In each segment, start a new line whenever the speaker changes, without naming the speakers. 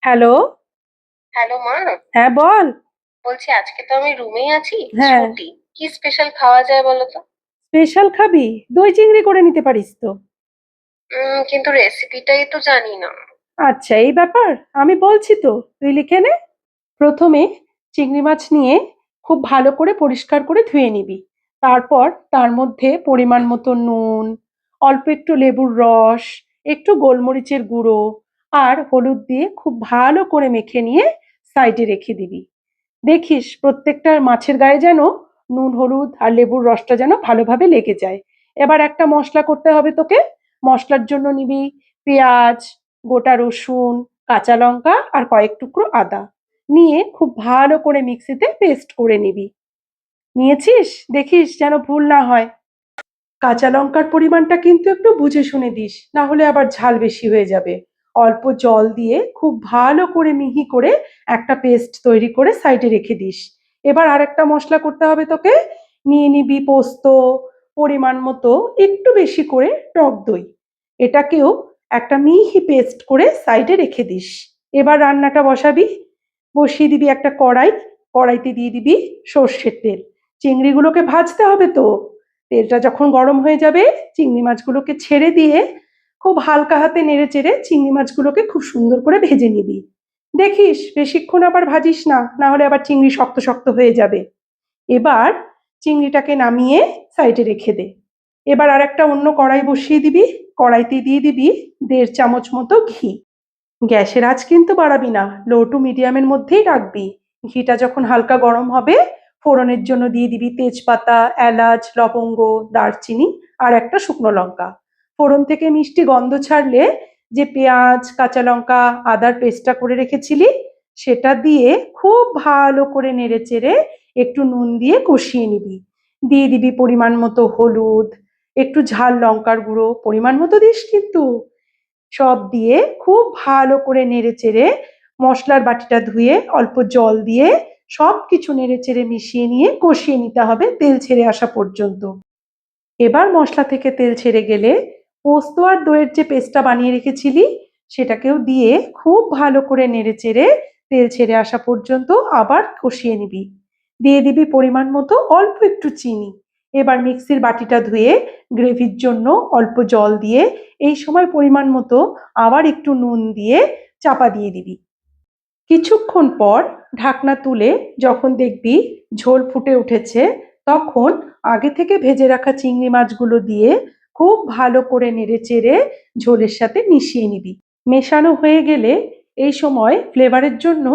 Hello.
Hello মা।
হ্যাঁ, বল।
বলছি আজকে তো আমি রুমেই আছি।
হ্যাঁ।
ছুটি, কি স্পেশাল খাওয়া যায় বলো তো?
স্পেশাল খাবি? দই চিংড়ি করে নিতে পারিস তো।
কিন্তু রেসিপিটাই তো জানি না।
আচ্ছা, এই ব্যাপার। আমি বলছি তো, তুই লিখে নে। প্রথমে চিংড়ি মাছ নিয়ে খুব ভালো করে পরিষ্কার করে ধুয়ে নিবি। তারপর তার মধ্যে পরিমাণ মতো নুন, অল্প একটু লেবুর রস, একটু গোলমরিচের গুঁড়ো আর হলুদ দিয়ে খুব ভালো করে মেখে নিয়ে সাইডে রেখে দিবি। দেখিস প্রত্যেকটা মাছের গায়ে যেন নুন, হলুদ আর লেবুর রসটা যেন ভালোভাবে লেগে যায়। এবার একটা মশলা করতে হবে তোকে। মশলার জন্য নিবি পেঁয়াজ, গোটা রসুন, কাঁচা লঙ্কা আর কয়েক টুকরো আদা। নিয়ে খুব ভালো করে মিক্সিতে পেস্ট করে নিবি। নিয়েছিস? দেখিস যেন ভুল না হয়। কাঁচা লঙ্কার পরিমাণটা কিন্তু একটু বুঝে শুনে দিস, না হলে আবার ঝাল বেশি হয়ে যাবে। অল্প জল দিয়ে খুব ভালো করে মিহি করে একটা পেস্ট তৈরি করে সাইডে রেখে দিস। এবার আরেকটা মশলা করতে হবে তোকে। নিয়ে নিবি পোস্ত, পরিমাণ মতো একটু বেশি করে টক দই। এটাকেও একটা মিহি পেস্ট করে সাইডে রেখে দিস। এবার রান্নাটা বসাবি। বসিয়ে দিবি একটা কড়াই। কড়াইতে দিয়ে দিবি সর্ষের তেল। চিংড়িগুলোকে ভাজতে হবে তো। তেলটা যখন গরম হয়ে যাবে, চিংড়ি মাছগুলোকে ছেড়ে দিয়ে খুব হালকা হাতে নেড়ে চেড়ে চিংড়ি মাছগুলোকে খুব সুন্দর করে ভেজে নিবি। দেখিস বেশিক্ষণ আবার ভাজিস না, না হলে আবার চিংড়ি শক্ত শক্ত হয়ে যাবে। এবার চিংড়িটাকে নামিয়ে সাইডে রেখে দে। এবার আর একটা অন্য কড়াই বসিয়ে দিবি। কড়াইতে দিয়ে দিবি 1.5 চামচ মতো ঘি। গ্যাসের আঁচ কিন্তু বাড়াবি না, লো টু মিডিয়ামের মধ্যেই রাখবি। ঘিটা যখন হালকা গরম হবে, ফোড়নের জন্য দিয়ে দিবি তেজপাতা, এলাচ, লবঙ্গ, দারচিনি আর একটা শুকনো লঙ্কা। ফোড়ন থেকে মিষ্টি গন্ধ ছাড়লে যে পেঁয়াজ, কাঁচা লঙ্কা, আদার পেস্টটা করে রেখেছিলি, সেটা দিয়ে খুব ভালো করে নেড়ে চেড়ে একটু নুন দিয়ে কষিয়ে নিবি। দিয়ে দিবি পরিমাণ মতো হলুদ, একটু ঝাল লঙ্কার গুঁড়ো পরিমাণ মতো দিস কিন্তু। সব দিয়ে খুব ভালো করে নেড়েচেড়ে মশলার বাটিটা ধুয়ে অল্প জল দিয়ে সবকিছু নেড়েচেড়ে মিশিয়ে নিয়ে কষিয়ে নিতে হবে তেল ছেড়ে আসা পর্যন্ত। এবার মশলা থেকে তেল ছেড়ে গেলে পোস্ত আর দইয়ের যে পেস্টটা বানিয়ে রেখেছিলি, সেটাকেও দিয়ে খুব ভালো করে নেড়েচেড়ে তেল ছেড়ে আসা পর্যন্ত আবার কষিয়ে নিবি। দিয়ে দিবি পরিমাণ মতো অল্প একটু চিনি। এবার মিক্সির বাটিটা ধুয়ে গ্রেভির জন্য অল্প জল দিয়ে এই সময় পরিমাণ মতো আবার একটু নুন দিয়ে চাপা দিয়ে দিবি। কিছুক্ষণ পর ঢাকনা তুলে যখন দেখবি ঝোল ফুটে উঠেছে, তখন আগে থেকে ভেজে রাখা চিংড়ি মাছগুলো দিয়ে খুব ভালো করে নেড়েচেড়ে ঝোলের সাথে মিশিয়ে নিবি। মেশানো হয়ে গেলে এই সময় ফ্লেভারের জন্য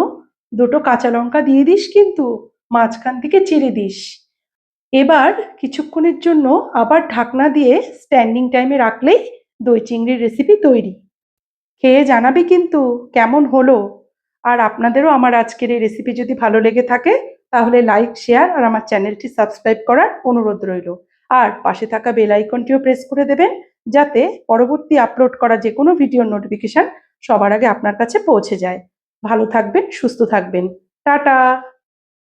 দুটো কাঁচা লঙ্কা দিয়ে দিস কিন্তু, মাঝখান থেকে চিড়ে দিস। এবার কিছুক্ষণের জন্য আবার ঢাকনা দিয়ে স্ট্যান্ডিং টাইমে রাখলেই দই চিংড়ির রেসিপি তৈরি। খেয়ে জানাবি কিন্তু কেমন হলো। আর আপনাদেরও আমার আজকের এই রেসিপি যদি ভালো লেগে থাকে, তাহলে লাইক, শেয়ার আর আমার চ্যানেলটি সাবস্ক্রাইব করার অনুরোধ রইল। আর পাশে থাকা বেল আইকনটিও প্রেস করে দেবেন, যাতে পরবর্তী আপলোড করা যে কোনো ভিডিওর নোটিফিকেশন সবার আগে আপনার কাছে পৌঁছে যায়। ভালো থাকবেন, সুস্থ থাকবেন। টাটা।